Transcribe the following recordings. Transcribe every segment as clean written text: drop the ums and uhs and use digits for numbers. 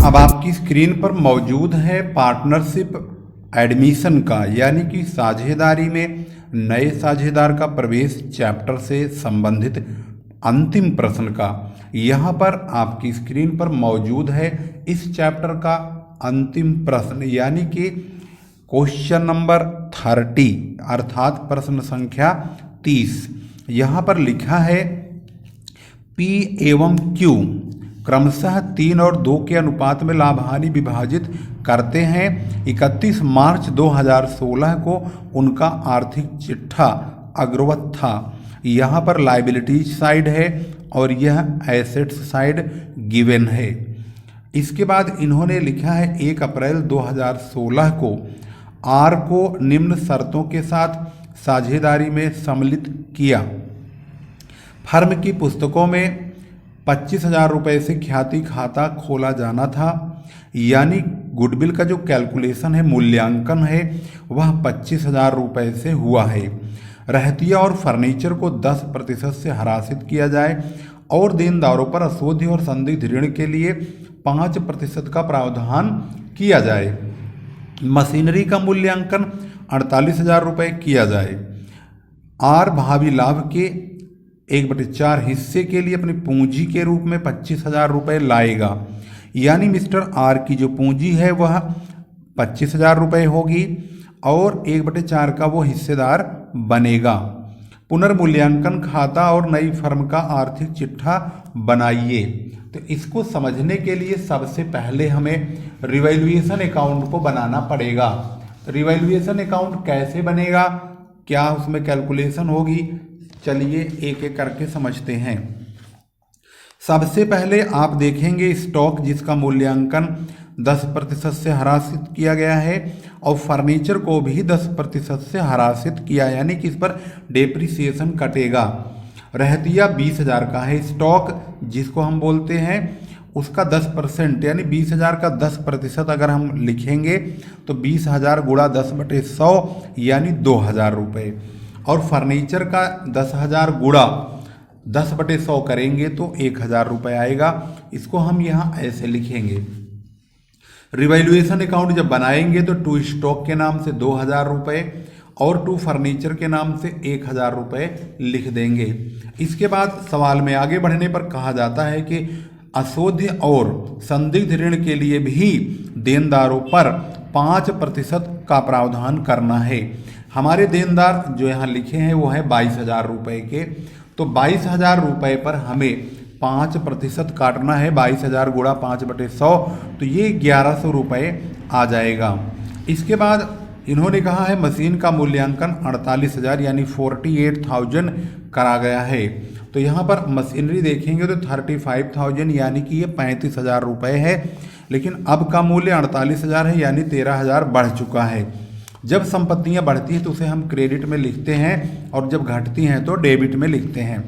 अब आपकी स्क्रीन पर मौजूद है पार्टनरशिप एडमिशन का, यानी कि साझेदारी में नए साझेदार का प्रवेश चैप्टर से संबंधित अंतिम प्रश्न का। यहाँ पर आपकी स्क्रीन पर मौजूद है इस चैप्टर का अंतिम प्रश्न, यानी कि क्वेश्चन नंबर 30 अर्थात प्रश्न संख्या 30। यहाँ पर लिखा है P एवं Q क्रमशः 3 और 2 के अनुपात में लाभ हानि विभाजित करते हैं। 31 मार्च 2016 को उनका आर्थिक चिट्ठा अग्रवत था। यहाँ पर लायबिलिटीज साइड है और यह एसेट्स साइड गिवन है। इसके बाद इन्होंने लिखा है 1 अप्रैल 2016 को आर को निम्न शर्तों के साथ साझेदारी में सम्मिलित किया। फर्म की पुस्तकों में 25,000 रुपये से ख्याति खाता खोला जाना था, यानी गुडविल का जो कैलकुलेशन है, मूल्यांकन है, वह 25,000 रुपये से हुआ है। रहतिया और फर्नीचर को 10% से हरासित किया जाए और देनदारों पर अशोध्य और संदिग्ध ऋण के लिए 5% का प्रावधान किया जाए। मशीनरी का मूल्यांकन 48,000 रुपये किया जाए। आर भावी लाभ के 1/4 हिस्से के लिए अपनी पूंजी के रूप में 25,000 रुपये लाएगा, यानी मिस्टर आर की जो पूंजी है वह 25,000 रुपये होगी और 1/4 का वो हिस्सेदार बनेगा। पुनर्मूल्यांकन खाता और नई फर्म का आर्थिक चिट्ठा बनाइए। तो इसको समझने के लिए सबसे पहले हमें रिवैल्यूएशन अकाउंट को बनाना पड़ेगा। रिवैल्यूएशन अकाउंट कैसे बनेगा, क्या उसमें कैलकुलेशन होगी, चलिए एक एक करके समझते हैं। सबसे पहले आप देखेंगे स्टॉक जिसका मूल्यांकन 10% से हरासित किया गया है और फर्नीचर को भी 10% से हरासित किया, यानी कि इस पर डेप्रिसिएशन कटेगा। रहतिया 20,000 का है। स्टॉक जिसको हम बोलते हैं उसका 10% यानी 20,000 का 10% अगर हम लिखेंगे तो 20,000 गुणा 10/100 यानी 2,000 रुपये, और फर्नीचर का 10,000 गुणा 10/100 करेंगे तो 1,000 रुपये आएगा। इसको हम यहाँ ऐसे लिखेंगे। रिवैल्यूएशन अकाउंट जब बनाएंगे तो टू स्टॉक के नाम से 2,000 रुपये और टू फर्नीचर के नाम से 1,000 रुपये लिख देंगे। इसके बाद सवाल में आगे बढ़ने पर कहा जाता है कि अशोध्य और संदिग्ध ऋण के लिए भी देनदारों पर 5% का प्रावधान करना है। हमारे देनदार जो यहाँ लिखे हैं वो है 22,000 रुपये के, तो 22,000 रुपये पर हमें 5% काटना है। 22,000 गुणा 5/100 तो ये 1,100 रुपये आ जाएगा। इसके बाद इन्होंने कहा है मशीन का मूल्यांकन 48,000 यानी 48,000 करा गया है। तो यहाँ पर मशीनरी देखेंगे तो 35,000 यानी कि ये 35,000 रुपये है, लेकिन अब का मूल्य 48,000 है यानी 13,000 बढ़ चुका है। जब संपत्तियां बढ़ती हैं तो उसे हम क्रेडिट में लिखते हैं और जब घटती हैं तो डेबिट में लिखते हैं।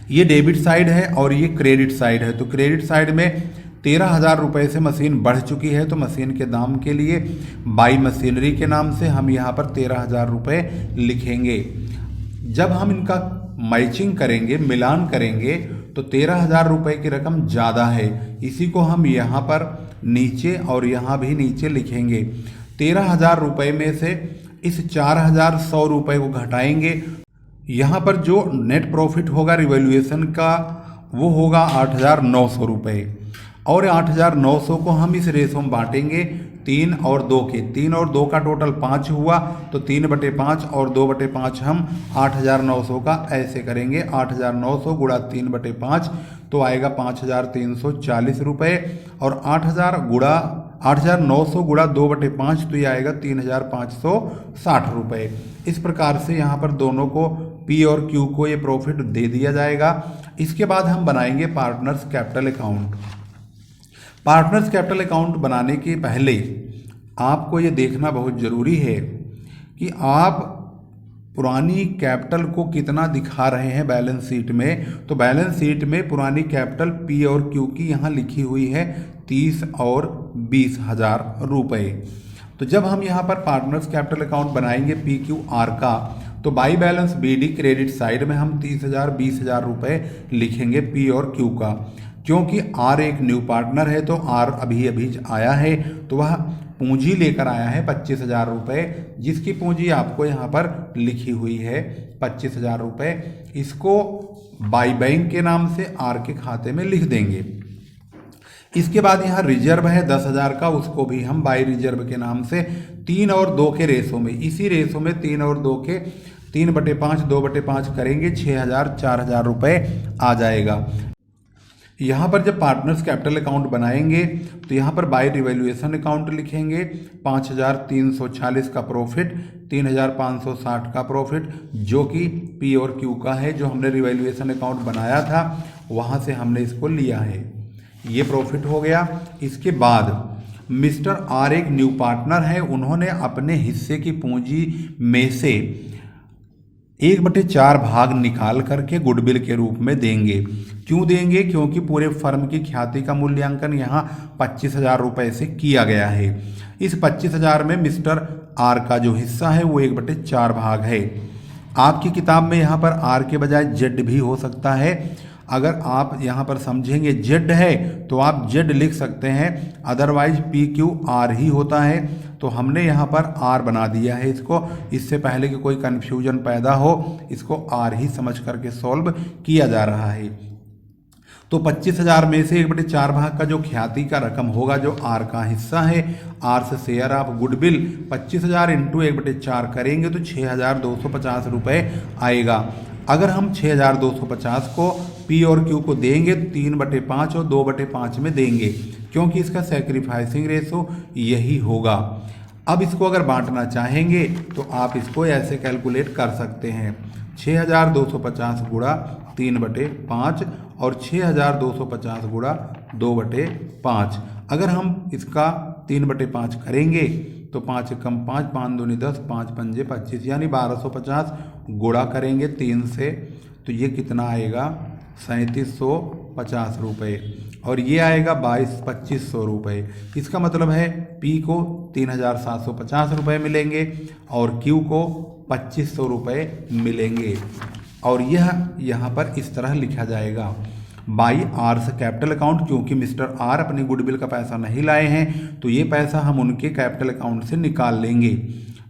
ये डेबिट साइड है और ये क्रेडिट साइड है। तो क्रेडिट साइड में 13,000 रुपये से मशीन बढ़ चुकी है, तो मशीन के दाम के लिए बाई मशीनरी के नाम से हम यहाँ पर 13,000 रुपये लिखेंगे। जब हम इनका मैचिंग करेंगे, मिलान करेंगे, तो 13,000 रुपये की रकम ज़्यादा है। इसी को हम यहाँ पर नीचे और यहाँ भी नीचे लिखेंगे। 13,000 रुपये में से इस 4,100 रुपये को घटाएंगे। यहाँ पर जो नेट प्रॉफिट होगा रिवैल्यूएशन का वो होगा 8,900 रुपये, और 8,900 को हम इस रेशो में बांटेंगे 3 और 2 के। 3 और 2 का टोटल 5 हुआ, तो 3/5 और 2/5 हम 8,900 का ऐसे करेंगे। 8,900 गुणा 3/5 तो आएगा 5,340 रुपये, और 8,900 गुणा 2/5 तो ये आएगा 3,560 रुपये। इस प्रकार से यहाँ पर दोनों को P और Q को ये प्रॉफिट दे दिया जाएगा। इसके बाद हम बनाएंगे partners capital account. Partners capital account बनाने के पहले आपको ये देखना बहुत ज़रूरी है कि आप पुरानी कैपिटल को कितना दिखा रहे हैं बैलेंस शीट में। तो बैलेंस शीट में पुरानी कैपिटल P और Q की यहाँ लिखी हुई है 30 और 20,000 रुपये। तो जब हम यहाँ पर पार्टनर्स कैपिटल अकाउंट बनाएंगे PQR का, तो by balance B D credit side में हम 30,000 20,000 रुपये लिखेंगे पी और क्यू का। क्योंकि आर एक न्यू पार्टनर है तो आर अभी अभी आया है तो वह पूंजी लेकर आया है 25,000 रुपये, जिसकी पूंजी आपको यहाँ पर लिखी हुई है 25,000 रुपये। इसको बाई बैंक के नाम से आर के खाते में लिख देंगे। इसके बाद यहाँ रिजर्व है 10,000 का, उसको भी हम बाई रिजर्व के नाम से 3 और 2 के रेशो में, इसी रेशो में 3 और 2 के 3/5 2/5 करेंगे, 6,000 4,000 रुपये आ जाएगा। यहाँ पर जब पार्टनर्स कैपिटल अकाउंट बनाएंगे तो यहाँ पर बाय रिवैल्यूएशन अकाउंट लिखेंगे, 5,340 का प्रॉफिट, 3,560 का प्रॉफिट, जो कि पी और क्यू का है, जो हमने रिवैल्यूएशन अकाउंट बनाया था वहाँ से हमने इसको लिया है, ये प्रॉफिट हो गया। इसके बाद मिस्टर आर एक न्यू पार्टनर है, उन्होंने अपने हिस्से की पूंजी में से 1/4 भाग निकाल करके गुडविल के रूप में देंगे। क्यों देंगे? क्योंकि पूरे फर्म की ख्याति का मूल्यांकन यहाँ 25,000 रुपये से किया गया है। इस 25,000 में मिस्टर आर का जो हिस्सा है वो 1/4 भाग है। आपकी किताब में यहाँ पर आर के बजाय जेड भी हो सकता है। अगर आप यहाँ पर समझेंगे जेड है तो आप जेड लिख सकते हैं, अदरवाइज पी क्यू आर ही होता है, तो हमने यहाँ पर आर बना दिया है इसको। इससे पहले कि कोई कन्फ्यूजन पैदा हो, इसको आर ही समझ करके सॉल्व किया जा रहा है। तो 25,000 में से 1/4 भाग का जो ख्याति का रकम होगा, जो आर का हिस्सा है, आर से शेयर ऑफ गुडविल 25,000 इंटू 1/4 करेंगे तो 6,250 रुपये आएगा। अगर हम 6,250 को पी और क्यू को देंगे तो 3/5 और 2/5 में देंगे, क्योंकि इसका सैक्रिफाइसिंग रेशो यही होगा। अब इसको अगर बांटना चाहेंगे तो आप इसको ऐसे कैलकुलेट कर सकते हैं, 6,250 गुणा 3/5 और 6,250 गुणा 2/5। अगर हम इसका 3/5 करेंगे तो 5 कम 5, 5 दूनी 10, 5 पंजे 25, यानी 1,250 गुणा करेंगे 3 से तो ये कितना आएगा 3,750 रुपये, और ये आएगा 2,2500 रुपये। इसका मतलब है पी को 3,750 रुपये मिलेंगे और क्यू को 2,500 रुपये मिलेंगे। और यह यहाँ पर इस तरह लिखा जाएगा, बाई आर से कैपिटल अकाउंट, क्योंकि मिस्टर आर अपनी गुडविल का पैसा नहीं लाए हैं तो ये पैसा हम उनके कैपिटल अकाउंट से निकाल लेंगे।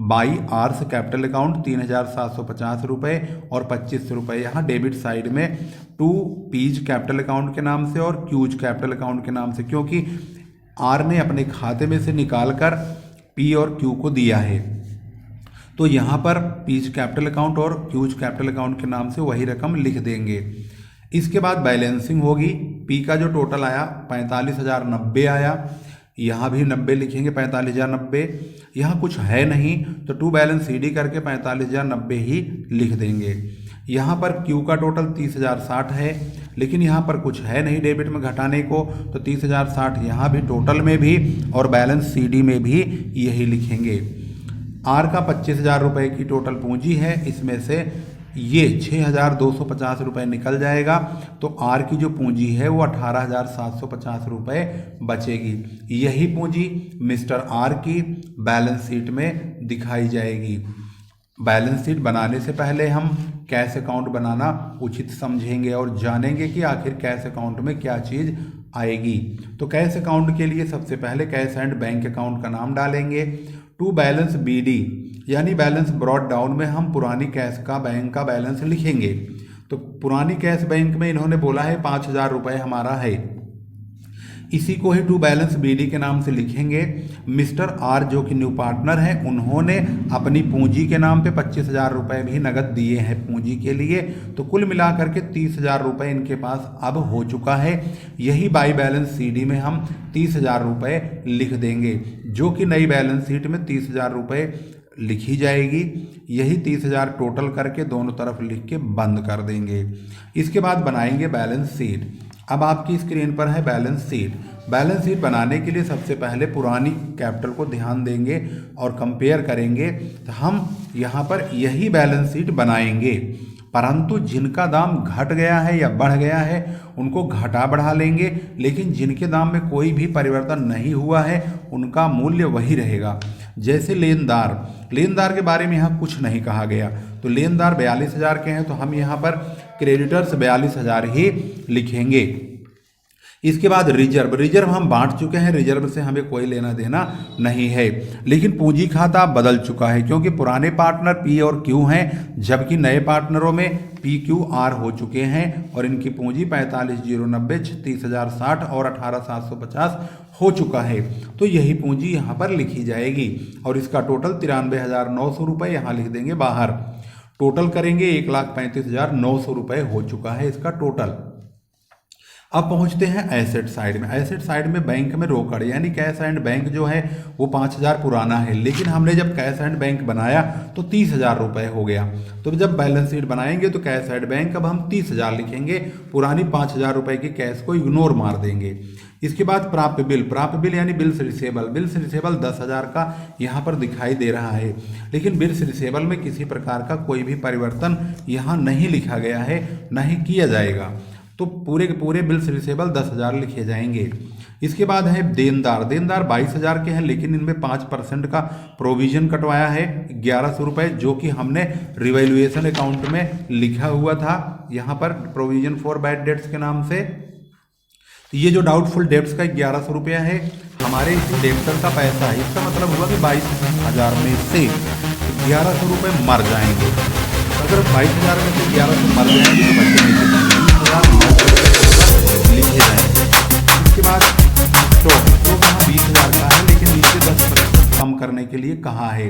बाई आर से कैपिटल अकाउंट 3,750 रुपये और 2,500 रुपये यहाँ डेबिट साइड में टू पीज कैपिटल अकाउंट के नाम से और क्यूज कैपिटल अकाउंट के नाम से, क्योंकि आर ने अपने खाते में से निकाल कर पी और क्यू को दिया है। तो यहाँ पर पीज कैपिटल अकाउंट और क्यूज कैपिटल अकाउंट के नाम से वही रकम लिख देंगे। इसके बाद बैलेंसिंग होगी। पी का जो टोटल आया 45,090 आया, यहाँ भी 90 लिखेंगे, 45,090। यहाँ कुछ है नहीं तो टू बैलेंस सीडी करके 45,090 ही लिख देंगे। यहाँ पर क्यू का टोटल 30,060 है, लेकिन यहाँ पर कुछ है नहीं डेबिट में घटाने को, तो 30,060 यहाँ भी टोटल में भी और बैलेंस सीडी में भी यही लिखेंगे। आर का 25,000 रुपये की टोटल पूंजी है, इसमें से ये 6,250 रुपये निकल जाएगा, तो आर की जो पूंजी है वो 18,750 रुपये बचेगी। यही पूंजी मिस्टर आर की बैलेंस शीट में दिखाई जाएगी। बैलेंस शीट बनाने से पहले हम कैश अकाउंट बनाना उचित समझेंगे और जानेंगे कि आखिर कैश अकाउंट में क्या चीज़ आएगी। तो कैश अकाउंट के लिए सबसे पहले कैश एंड बैंक अकाउंट का नाम डालेंगे। टू बैलेंस बीडी यानी बैलेंस ब्रॉड डाउन में हम पुरानी कैश का बैंक का बैलेंस लिखेंगे। तो पुरानी कैश बैंक में इन्होंने बोला है 5,000 रुपये हमारा है, इसी को ही टू बैलेंस बीडी के नाम से लिखेंगे। मिस्टर आर जो कि न्यू पार्टनर है, उन्होंने अपनी पूंजी के नाम पे 25,000 रुपये भी नगद दिए हैं पूंजी के लिए, तो कुल मिलाकर के 30,000 रुपये इनके पास अब हो चुका है। यही बाई बैलेंस सीडी में हम 30,000 रुपये लिख देंगे, जो कि नई बैलेंस शीट में 30,000 रुपये लिखी जाएगी। यही 30,000 टोटल करके दोनों तरफ लिख के बंद कर देंगे। इसके बाद बनाएंगे बैलेंस शीट। अब आपकी स्क्रीन पर है बैलेंस शीट। बैलेंस शीट बनाने के लिए सबसे पहले पुरानी कैपिटल को ध्यान देंगे और कंपेयर करेंगे, तो हम यहाँ पर यही बैलेंस शीट बनाएंगे, परंतु जिनका दाम घट गया है या बढ़ गया है उनको घटा बढ़ा लेंगे, लेकिन जिनके दाम में कोई भी परिवर्तन नहीं हुआ है उनका मूल्य वही रहेगा। जैसे लेनदार के बारे में यहाँ कुछ नहीं कहा गया, तो लेनदार 42,000 के हैं तो हम यहाँ पर क्रेडिटर्स 42,000 ही लिखेंगे। इसके बाद रिजर्व हम बांट चुके हैं, रिजर्व से हमें कोई लेना देना नहीं है। लेकिन पूंजी खाता बदल चुका है क्योंकि पुराने पार्टनर पी और क्यू हैं, जबकि नए पार्टनरों में पी क्यू आर हो चुके हैं और इनकी पूंजी 45,090, 36,060 और 18,750 हो चुका है। तो यही पूंजी यहाँ पर लिखी जाएगी और इसका टोटल 93,900 रुपये यहाँ लिख देंगे बाहर। टोटल करेंगे 1,35,900 रुपये हो चुका है इसका टोटल। अब पहुंचते हैं एसेट साइड में। एसेट साइड में बैंक में रोकड़ यानी कैश एंड बैंक जो है वो 5,000 पुराना है, लेकिन हमने जब कैश एंड बैंक बनाया तो 30,000 रुपये हो गया। तो जब बैलेंस शीट बनाएंगे तो कैश एंड बैंक अब हम 30,000 लिखेंगे, पुरानी 5,000 रुपये की कैश को इग्नोर मार देंगे। इसके बाद प्राप्य बिल यानी बिल्स रिसेबल 10,000 का यहाँ पर दिखाई दे रहा है, लेकिन बिल्स रिसेबल में किसी प्रकार का कोई भी परिवर्तन यहाँ नहीं लिखा गया है, न ही किया जाएगा। तो पूरे के पूरे बिल्स रिसेबल 10,000 लिखे जाएंगे। इसके बाद है देनदार 22,000 के हैं, लेकिन इनमें 5% का प्रोविजन कटवाया है 1,100 रुपये, जो कि हमने रिवैल्यूएशन अकाउंट में लिखा हुआ था यहाँ पर प्रोविजन फॉर बैड डेट्स के नाम से। तो ये जो डाउटफुल डेट्स का 1,100 रुपया है हमारे इस डेप्टर का पैसा है। इसका मतलब हुआ कि 22,000 में से 1,100 रुपये मर जाएंगे। अगर 22,000 में से 1,100 मर जाएंगे तो बच्चे लिखे जाएंगे। इसके बाद स्टॉक कहाँ 20,000 का है, लेकिन नीचे 10% कम करने के लिए कहा है।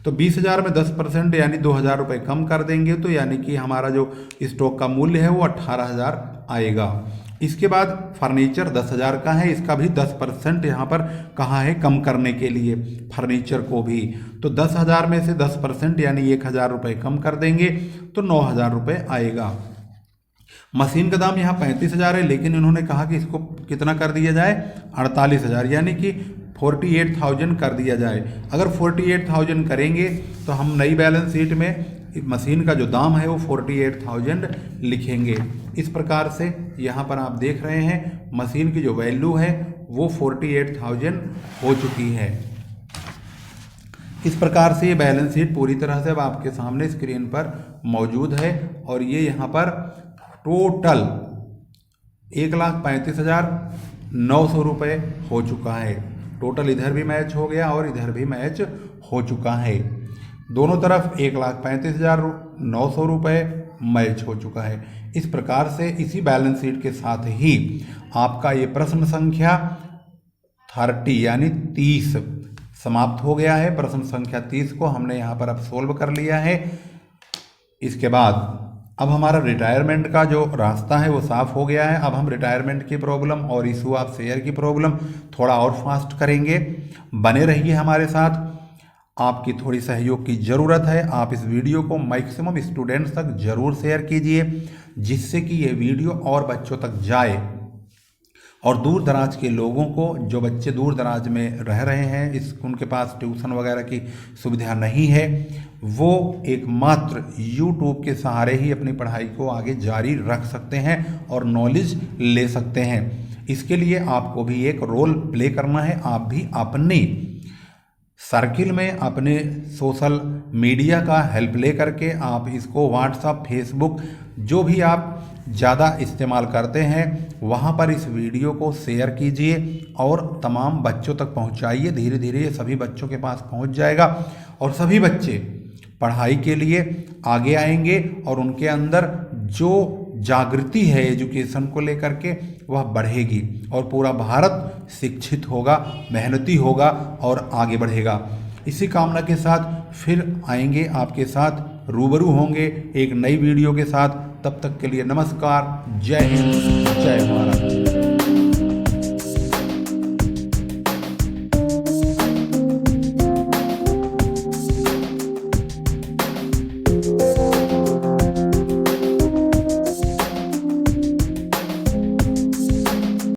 तो 20,000 में 10% यानी 2,000 रुपये कम कर देंगे, तो यानी कि हमारा जो स्टॉक का मूल्य है वो 18,000 आएगा। इसके बाद फर्नीचर 10,000 का है, इसका भी 10% यहाँ पर कहा है कम करने के लिए फर्नीचर को भी। तो 10,000 में से 10% यानी 1,000 रुपये कम कर देंगे तो 9,000 रुपये आएगा। मशीन का दाम यहाँ 35,000 है, लेकिन इन्होंने कहा कि इसको कितना कर दिया जाए 48,000 यानी कि 48,000 कर दिया जाए। अगर 48,000 करेंगे तो हम नई बैलेंस शीट में मशीन का जो दाम है वो 48,000 लिखेंगे। इस प्रकार से यहाँ पर आप देख रहे हैं मशीन की जो वैल्यू है वो 48,000 हो चुकी है। इस प्रकार से ये बैलेंस शीट पूरी तरह से अब आपके सामने स्क्रीन पर मौजूद है और ये यहाँ पर टोटल 1,35,900 रुपये हो चुका है। टोटल इधर भी मैच हो गया और इधर भी मैच हो चुका है। दोनों तरफ 1,35,900 रुपये मैच हो चुका है। इस प्रकार से इसी बैलेंस शीट के साथ ही आपका ये प्रश्न संख्या 30 यानी 30 समाप्त हो गया है। प्रश्न संख्या 30 को हमने यहाँ पर अब सोल्व कर लिया है। इसके बाद अब हमारा रिटायरमेंट का जो रास्ता है वो साफ हो गया है। अब हम रिटायरमेंट की प्रॉब्लम और इशू ऑफ शेयर की प्रॉब्लम थोड़ा और फास्ट करेंगे। बने रहिए हमारे साथ, आपकी थोड़ी सहयोग की ज़रूरत है। आप इस वीडियो को मैक्सिमम स्टूडेंट्स तक ज़रूर शेयर कीजिए, जिससे कि ये वीडियो और बच्चों तक जाए और दूर दराज के लोगों को, जो बच्चे दूर दराज में रह रहे हैं, उनके पास ट्यूशन वगैरह की सुविधा नहीं है, वो एकमात्र यूट्यूब के सहारे ही अपनी पढ़ाई को आगे जारी रख सकते हैं और नॉलेज ले सकते हैं। इसके लिए आपको भी एक रोल प्ले करना है। आप भी अपनी सर्किल में अपने सोशल मीडिया का हेल्प ले करके आप इसको व्हाट्सएप, फेसबुक जो भी आप ज़्यादा इस्तेमाल करते हैं वहाँ पर इस वीडियो को शेयर कीजिए और तमाम बच्चों तक पहुँचाइए। धीरे धीरे ये सभी बच्चों के पास पहुँच जाएगा और सभी बच्चे पढ़ाई के लिए आगे आएंगे और उनके अंदर जो जागृति है एजुकेशन को लेकर के वह बढ़ेगी और पूरा भारत शिक्षित होगा, मेहनती होगा और आगे बढ़ेगा। इसी कामना के साथ फिर आएंगे, आपके साथ रूबरू होंगे एक नई वीडियो के साथ। तब तक के लिए नमस्कार, जय हिंद, जय भारत।